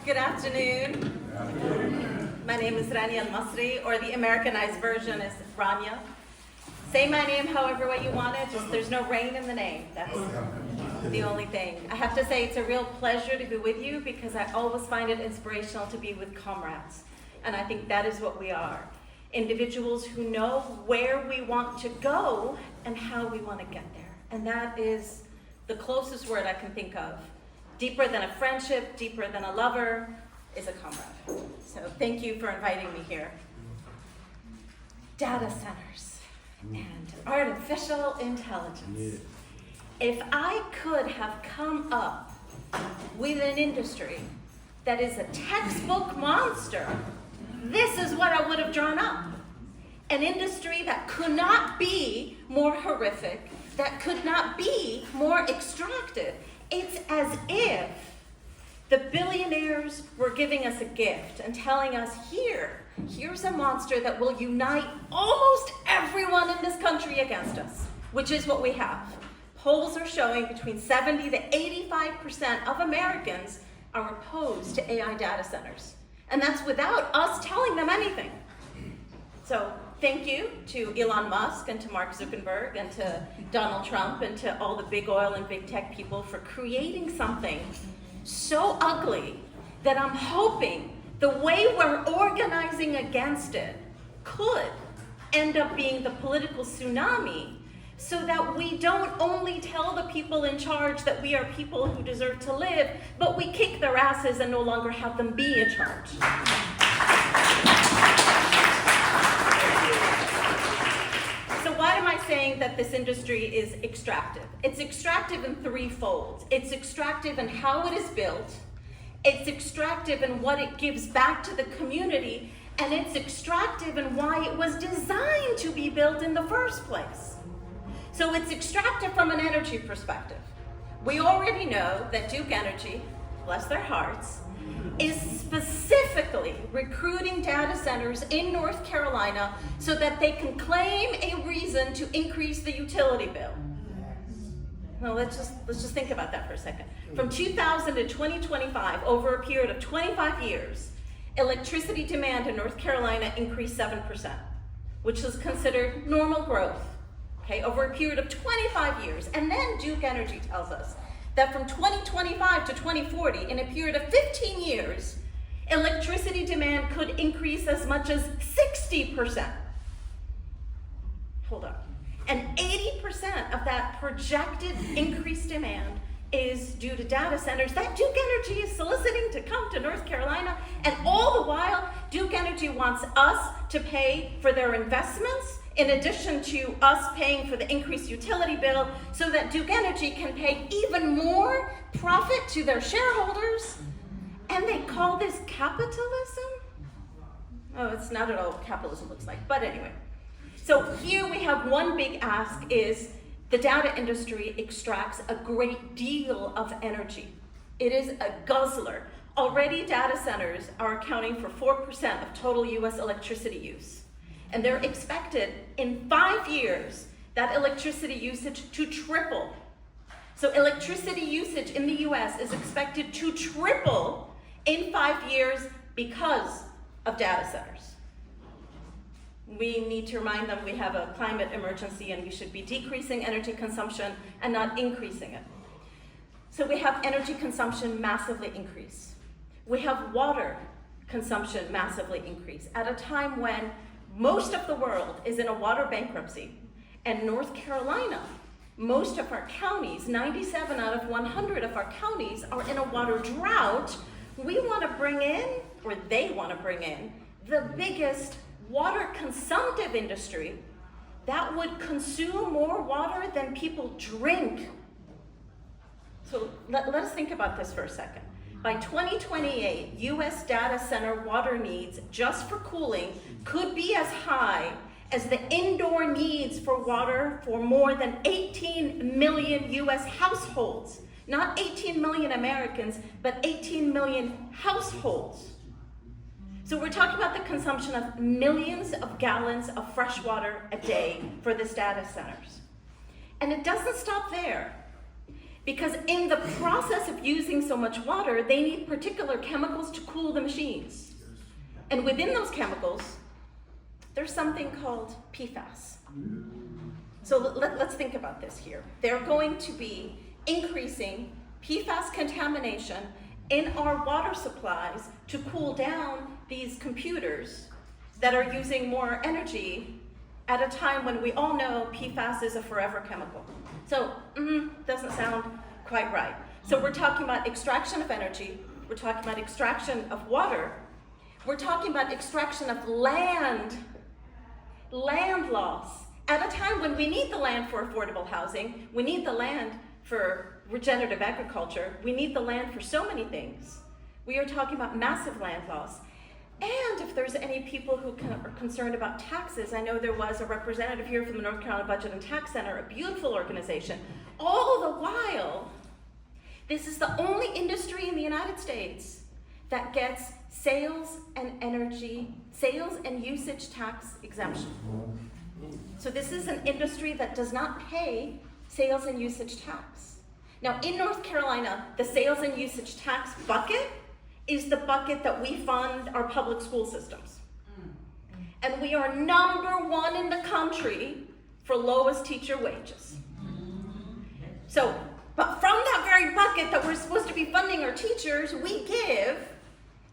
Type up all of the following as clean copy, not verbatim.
Good afternoon. My name is Rania Masri, or the Americanized version is Rania. Say my name however way you want it, just there's no rain in the name. That's the only thing. I have to say it's a real pleasure to be with you because I always find it inspirational to be with comrades. And I think that is what we are. Individuals who know where we want to go and how we want to get there. And that is the closest word I can think of. Deeper than a friendship, deeper than a lover, is a comrade. So thank you for inviting me here. Data centers and artificial intelligence. If I could have come up with an industry that is a textbook monster, this is what I would have drawn up. An industry that could not be more horrific, that could not be more extractive. It's as if the billionaires were giving us a gift and telling us, here's a monster that will unite almost everyone in this country against us, which is what we have. Polls are showing between 70 to 85% of Americans are opposed to AI data centers. And that's without us telling them anything. So thank you to Elon Musk and to Mark Zuckerberg and to Donald Trump and to all the big oil and big tech people for creating something so ugly that I'm hoping the way we're organizing against it could end up being the political tsunami so that we don't only tell the people in charge that we are people who deserve to live, but we kick their asses and no longer have them be in charge. So why am I saying that this industry is extractive? It's extractive in threefold. It's extractive in how it is built, it's extractive in what it gives back to the community, and it's extractive in why it was designed to be built in the first place. So it's extractive from an energy perspective. We already know that Duke Energy, bless their hearts, is specifically recruiting data centers in North Carolina so that they can claim a reason to increase the utility bill. Now let's just think about that for a second. From 2000 to 2025, over a period of 25 years, electricity demand in North Carolina increased 7%, which is considered normal growth, okay, over a period of 25 years. And then Duke Energy tells us that from 2025 to 2040, in a period of 15 years, electricity demand could increase as much as 60%. Hold on. And 80% of that projected increased demand is due to data centers that Duke Energy is soliciting to come to North Carolina. And all the while, Duke Energy wants us to pay for their investments in addition to us paying for the increased utility bill so that Duke Energy can pay even more profit to their shareholders. And they call this capitalism? Oh, it's not at all what capitalism looks like, but anyway. So here we have one big ask is the data industry extracts a great deal of energy. It is a guzzler. Already data centers are accounting for 4% of total US electricity use. And they're expected in 5 years that electricity usage to triple. So electricity usage in the US is expected to triple in 5 years because of data centers. We need to remind them we have a climate emergency and we should be decreasing energy consumption and not increasing it. So we have energy consumption massively increase. We have water consumption massively increase at a time when most of the world is in a water bankruptcy. And North Carolina, most of our counties, 97 out of 100 of our counties are in a water drought. We want to bring in, or they want to bring in, the biggest water consumptive industry that would consume more water than people drink. So let us think about this for a second. By 2028, US data center water needs just for cooling could be as high as the indoor needs for water for more than 18 million US households. Not 18 million Americans, but 18 million households. So we're talking about the consumption of millions of gallons of fresh water a day for this data centers. And it doesn't stop there. Because in the process of using so much water, they need particular chemicals to cool the machines. And within those chemicals, there's something called PFAS. So let's think about this here. They're going to be increasing PFAS contamination in our water supplies to cool down these computers that are using more energy at a time when we all know PFAS is a forever chemical. So, doesn't sound quite right. So we're talking about extraction of energy, we're talking about extraction of water, we're talking about extraction of land loss, at a time when we need the land for affordable housing, we need the land for regenerative agriculture, we need the land for so many things. We are talking about massive land loss. And if there's any people who are concerned about taxes, I know there was a representative here from the North Carolina Budget and Tax Center, a beautiful organization. All the while, this is the only industry in the United States that gets sales and usage tax exemption. So this is an industry that does not pay sales and usage tax. Now in North Carolina, the sales and usage tax bucket is the bucket that we fund our public school systems. And we are #1 in the country for lowest teacher wages. So, but from that very bucket that we're supposed to be funding our teachers, we give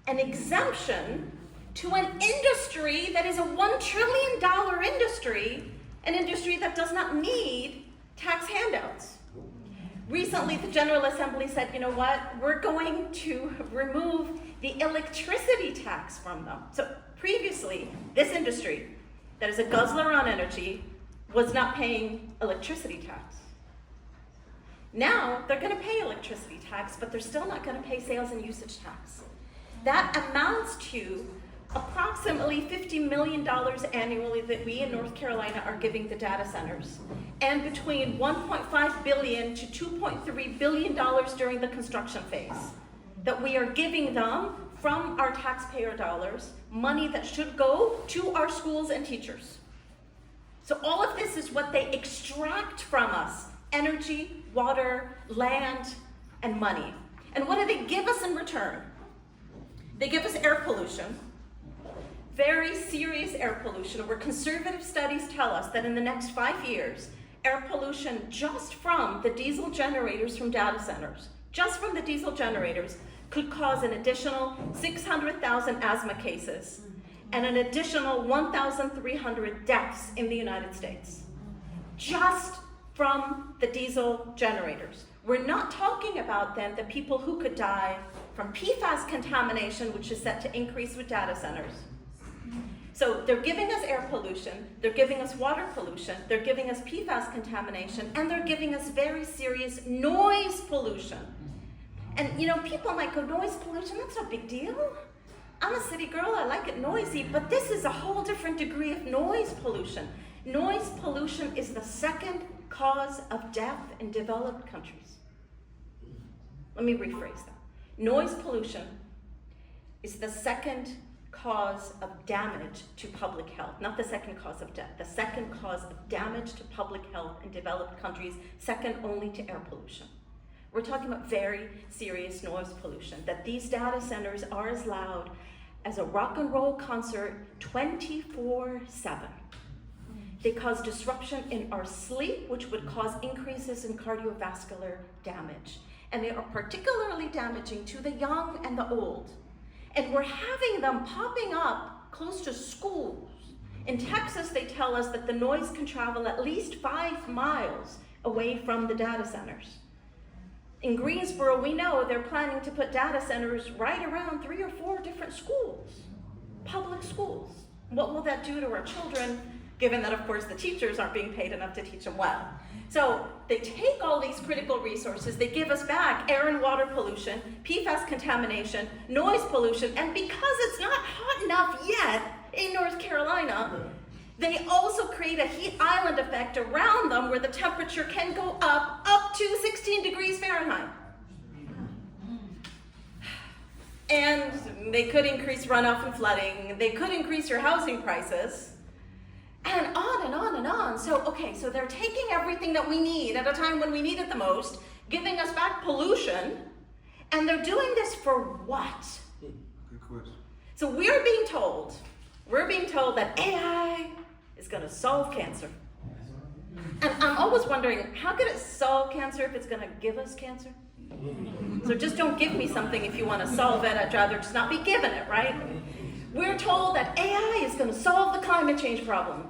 an exemption to an industry that is a $1 trillion industry, an industry that does not need tax handouts. Recently, the General Assembly said, you know what, we're going to remove the electricity tax from them. So previously, this industry that is a guzzler on energy was not paying electricity tax. Now, they're going to pay electricity tax, but they're still not going to pay sales and usage tax. That amounts to approximately $50 million annually that we in North Carolina are giving the data centers, and between $1.5 billion to $2.3 billion during the construction phase that we are giving them from our taxpayer dollars, money that should go to our schools and teachers. So all of this is what they extract from us: energy, water, land, and money. And what do they give us in return? They give us air pollution, very serious air pollution, where conservative studies tell us that in the next 5 years, air pollution just from the diesel generators from data centers, just from the diesel generators, could cause an additional 600,000 asthma cases and an additional 1,300 deaths in the United States. Just from the diesel generators. We're not talking about then the people who could die from PFAS contamination, which is set to increase with data centers. So they're giving us air pollution, they're giving us water pollution, they're giving us PFAS contamination, and they're giving us very serious noise pollution. And you know, people might go, noise pollution, that's no big deal. I'm a city girl, I like it noisy, but this is a whole different degree of noise pollution. Noise pollution is the second cause of death in developed countries. Let me rephrase that. Noise pollution is the second cause of damage to public health, not the second cause of death, the second cause of damage to public health in developed countries, second only to air pollution. We're talking about very serious noise pollution, that these data centers are as loud as a rock and roll concert 24/7. They cause disruption in our sleep, which would cause increases in cardiovascular damage. And they are particularly damaging to the young and the old. And we're having them popping up close to schools. In Texas, they tell us that the noise can travel at least 5 miles away from the data centers. In Greensboro, we know they're planning to put data centers right around 3 or 4 different schools, public schools. What will that do to our children, given that, of course, the teachers aren't being paid enough to teach them well? So they take all these critical resources, they give us back air and water pollution, PFAS contamination, noise pollution, and because it's not hot enough yet in North Carolina, they also create a heat island effect around them where the temperature can go up to 16 degrees Fahrenheit. And they could increase runoff and flooding, they could increase your housing prices, and on and on and on. So, okay, so they're taking everything that we need at a time when we need it the most, giving us back pollution, and they're doing this for what? Good question. So we're being told that AI is going to solve cancer. And I'm always wondering, how could it solve cancer if it's going to give us cancer? So just don't give me something if you want to solve it. I'd rather just not be given it, right? We're told that AI is going to solve the climate change problem.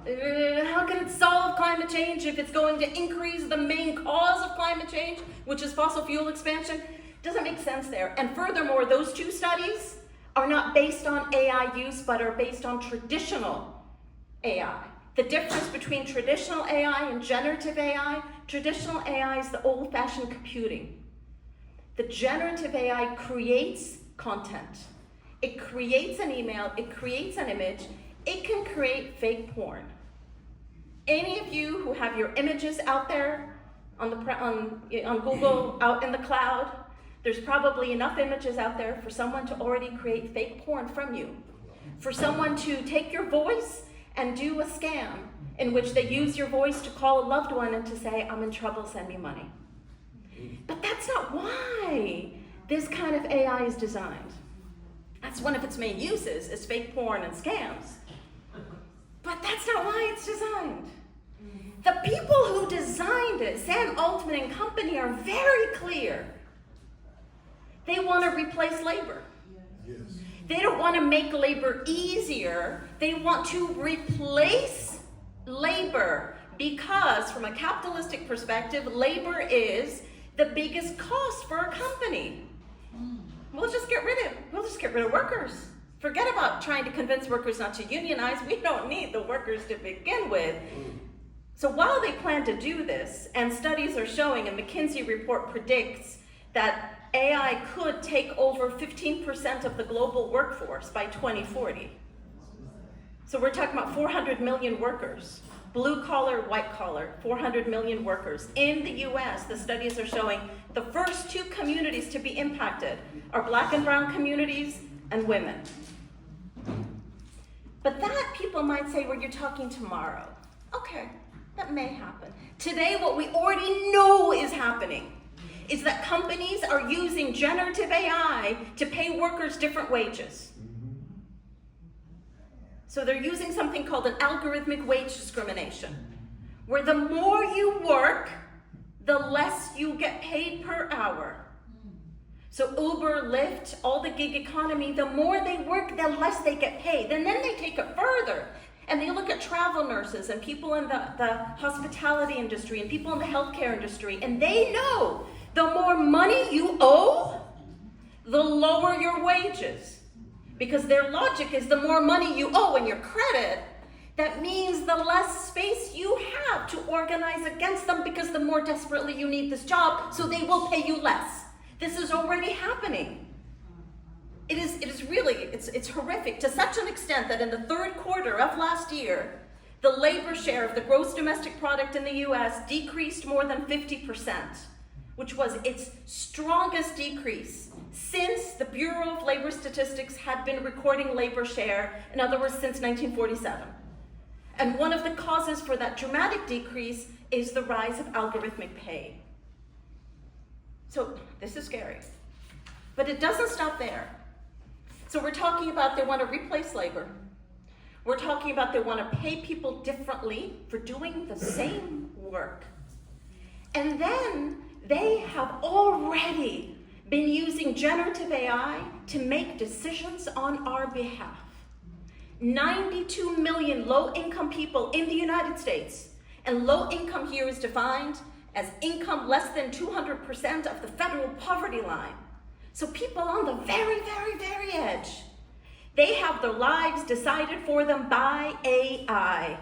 How can it solve climate change if it's going to increase the main cause of climate change, which is fossil fuel expansion? Doesn't make sense there. And furthermore, those two studies are not based on AI use, but are based on traditional AI. The difference between traditional AI and generative AI, traditional AI is the old-fashioned computing. The generative AI creates content. It creates an email, it creates an image, it can create fake porn. Any of you who have your images out there on Google, out in the cloud, there's probably enough images out there for someone to already create fake porn from you. For someone to take your voice and do a scam in which they use your voice to call a loved one and to say, I'm in trouble, send me money. But that's not why this kind of AI is designed. That's one of its main uses, is fake porn and scams. But that's not why it's designed. The people who designed it, Sam Altman and company, are very clear. They want to replace labor. Yes. They don't want to make labor easier. They want to replace labor because, from a capitalistic perspective, labor is the biggest cost for a company. We'll just get rid of workers. Forget about trying to convince workers not to unionize. We don't need the workers to begin with. So while they plan to do this, and studies are showing, a McKinsey report predicts that AI could take over 15% of the global workforce by 2040. So we're talking about 400 million workers. Blue collar, white collar, 400 million workers. In the US, the studies are showing the first two communities to be impacted are Black and brown communities and women. But that, people might say, well, you're talking tomorrow. Okay, that may happen. Today, what we already know is happening is that companies are using generative AI to pay workers different wages. So they're using something called an algorithmic wage discrimination, where the more you work, the less you get paid per hour. So Uber, Lyft, all the gig economy, the more they work, the less they get paid. And then they take it further. And they look at travel nurses and people in the hospitality industry and people in the healthcare industry, and they know the more money you owe, the lower your wages. Because their logic is the more money you owe in your credit, that means the less space you have to organize against them because the more desperately you need this job, so they will pay you less. This is already happening. It is really, it's horrific to such an extent that in the third quarter of last year, the labor share of the gross domestic product in the US decreased more than 50%, which was its strongest decrease since the Bureau of Labor Statistics had been recording labor share, in other words, since 1947. And one of the causes for that dramatic decrease is the rise of algorithmic pay. So this is scary. But it doesn't stop there. So we're talking about they want to replace labor. We're talking about they want to pay people differently for doing the same work. And then they have already been using generative AI to make decisions on our behalf. 92 million low-income people in the United States, and low income here is defined as income less than 200% of the federal poverty line. So people on the very, very, very edge, they have their lives decided for them by AI.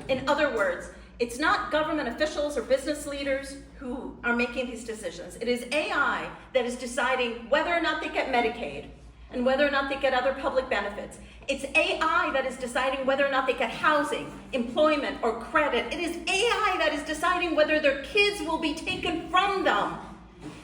In other words, it's not government officials or business leaders who are making these decisions. It is AI that is deciding whether or not they get Medicaid and whether or not they get other public benefits. It's AI that is deciding whether or not they get housing, employment, or credit. It is AI that is deciding whether their kids will be taken from them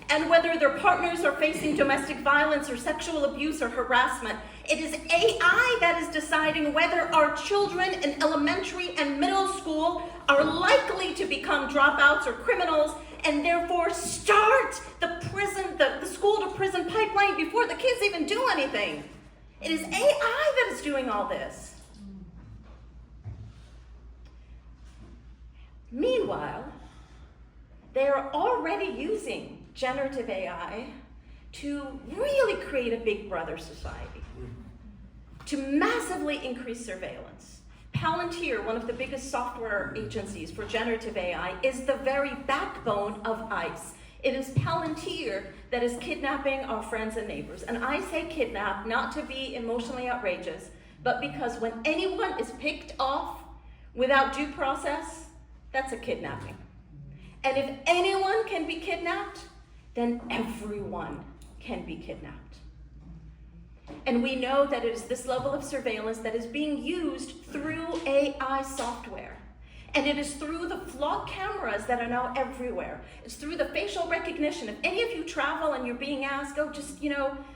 and whether their partners are facing domestic violence or sexual abuse or harassment. It is AI that is deciding whether our children in elementary and middle school are likely to become dropouts or criminals, and therefore start the school to prison pipeline before the kids even do anything. It is AI that is doing all this. Meanwhile, they are already using generative AI to really create a big brother society, to massively increase surveillance. Palantir, one of the biggest software agencies for generative AI, is the very backbone of ICE. It is Palantir that is kidnapping our friends and neighbors. And I say kidnap not to be emotionally outrageous, but because when anyone is picked off without due process, that's a kidnapping. And if anyone can be kidnapped, then everyone can be kidnapped. And we know that it is this level of surveillance that is being used through AI software. And it is through the flock cameras that are now everywhere. It's through the facial recognition. If any of you travel and you're being asked, oh, just,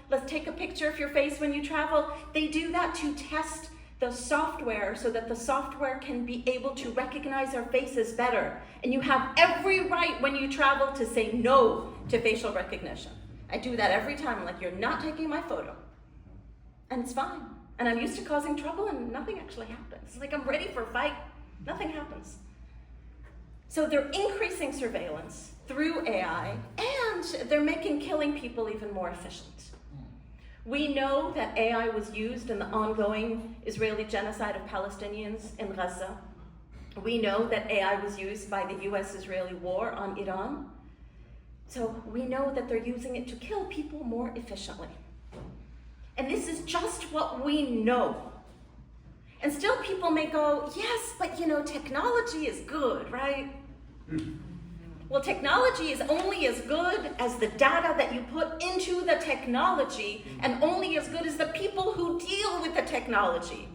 let's take a picture of your face when you travel, they do that to test the software so that the software can be able to recognize our faces better. And you have every right when you travel to say no to facial recognition. I do that every time. I'm like, you're not taking my photo. And it's fine. And I'm used to causing trouble and nothing actually happens. Like I'm ready for a fight. Nothing happens. So they're increasing surveillance through AI and they're making killing people even more efficient. We know that AI was used in the ongoing Israeli genocide of Palestinians in Gaza. We know that AI was used by the US-Israeli war on Iran. So we know that they're using it to kill people more efficiently. And this is just what we know. And still people may go, yes, but technology is good, right? Well, technology is only as good as the data that you put into the technology, and only as good as the people who deal with the technology.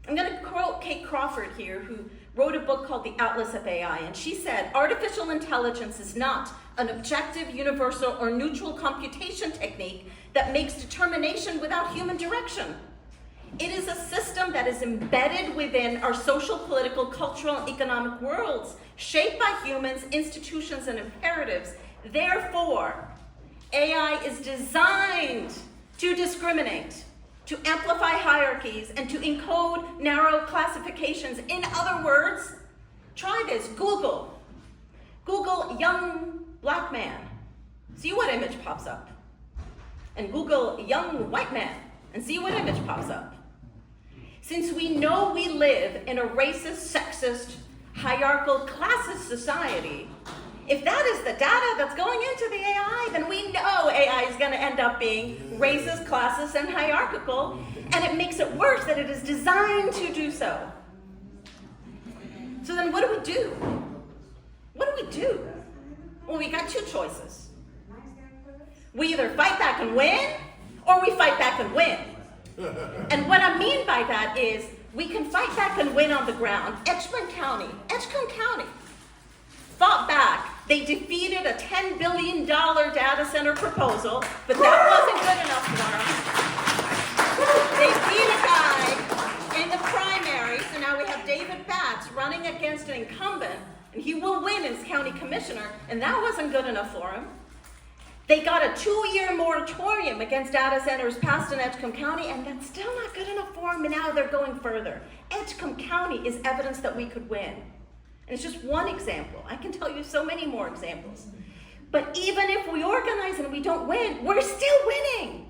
I'm going to quote Kate Crawford here, who wrote a book called The Atlas of AI, and she said, artificial intelligence is not an objective, universal, or neutral computation technique that makes determination without human direction. It is a system that is embedded within our social, political, cultural, and economic worlds, shaped by humans, institutions, and imperatives. Therefore, AI is designed to discriminate, to amplify hierarchies, and to encode narrow classifications. In other words, try this. Google young black man. See what image pops up. And Google young white man and see what image pops up. Since we know we live in a racist, sexist, hierarchical, classist society, if that is the data that's going into the AI, then we know AI is going to end up being racist, classist, and hierarchical, and it makes it worse that it is designed to do so. So then what do we do? What do we do? Well, we got two choices. We either fight back and win, or we fight back and win. And what I mean by that is, we can fight back and win on the ground. Edgecombe County fought back. They defeated a $10 billion data center proposal, but that wasn't good enough for them. They beat a guy in the primary, so now we have David Batts running against an incumbent, and he will win as county commissioner, and that wasn't good enough for him. They got a 2-year moratorium against data centers passed in Edgecombe County, and that's still not good enough for them, and now they're going further. Edgecombe County is evidence that we could win. And it's just one example. I can tell you so many more examples. But even if we organize and we don't win, we're still winning.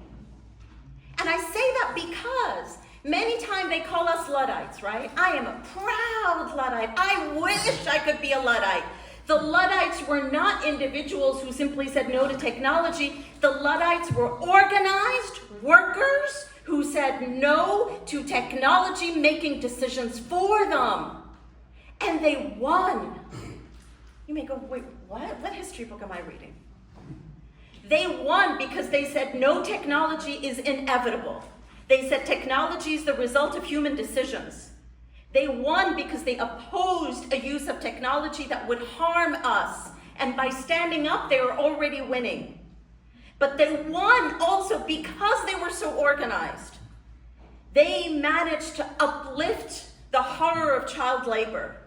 And I say that because many times they call us Luddites, right? I am a proud Luddite. I wish I could be a Luddite. The Luddites were not individuals who simply said no to technology. The Luddites were organized workers who said no to technology making decisions for them. And they won. You may go, wait, what? What history book am I reading? They won because they said no, technology is inevitable. They said technology is the result of human decisions. They won because they opposed a use of technology that would harm us. And by standing up, they were already winning. But they won also because they were so organized. They managed to uplift the horror of child labor.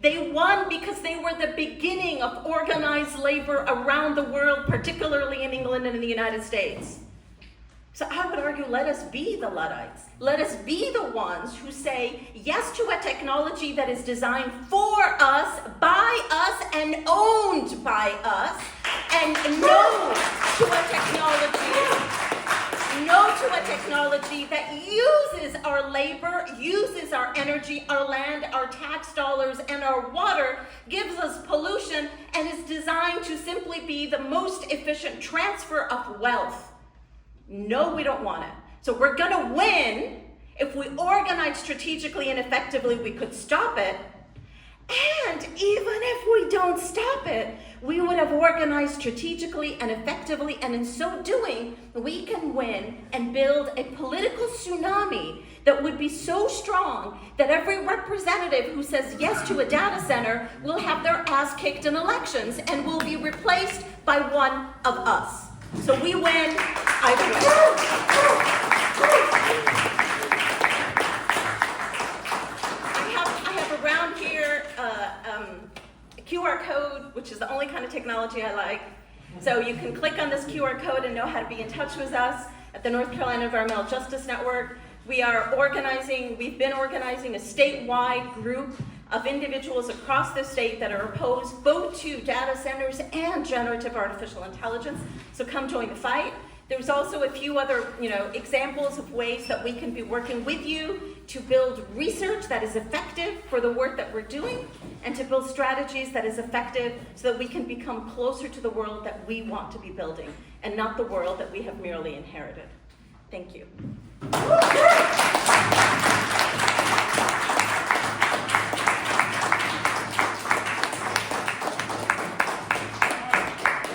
They won because they were the beginning of organized labor around the world, particularly in England and in the United States. So I would argue, let us be the Luddites. Let us be the ones who say yes to a technology that is designed for us, by us, and owned by us, and no to a technology that uses our labor, uses our energy, our land, our tax dollars, and our water, gives us pollution, and is designed to simply be the most efficient transfer of wealth. No, we don't want it. So we're gonna win. If we organize strategically and effectively, we could stop it. And even if we don't stop it, we would have organized strategically and effectively, and in so doing, we can win and build a political tsunami that would be so strong that every representative who says yes to a data center will have their ass kicked in elections and will be replaced by one of us. So we win either way. I have around here a QR code, which is the only kind of technology I like. So you can click on this QR code and know how to be in touch with us at the North Carolina Environmental Justice Network. We've been organizing a statewide group of individuals across the state that are opposed both to data centers and generative artificial intelligence. So come join the fight. There's also a few other, examples of ways that we can be working with you to build research that is effective for the work that we're doing, and to build strategies that is effective so that we can become closer to the world that we want to be building, and not the world that we have merely inherited. Thank you.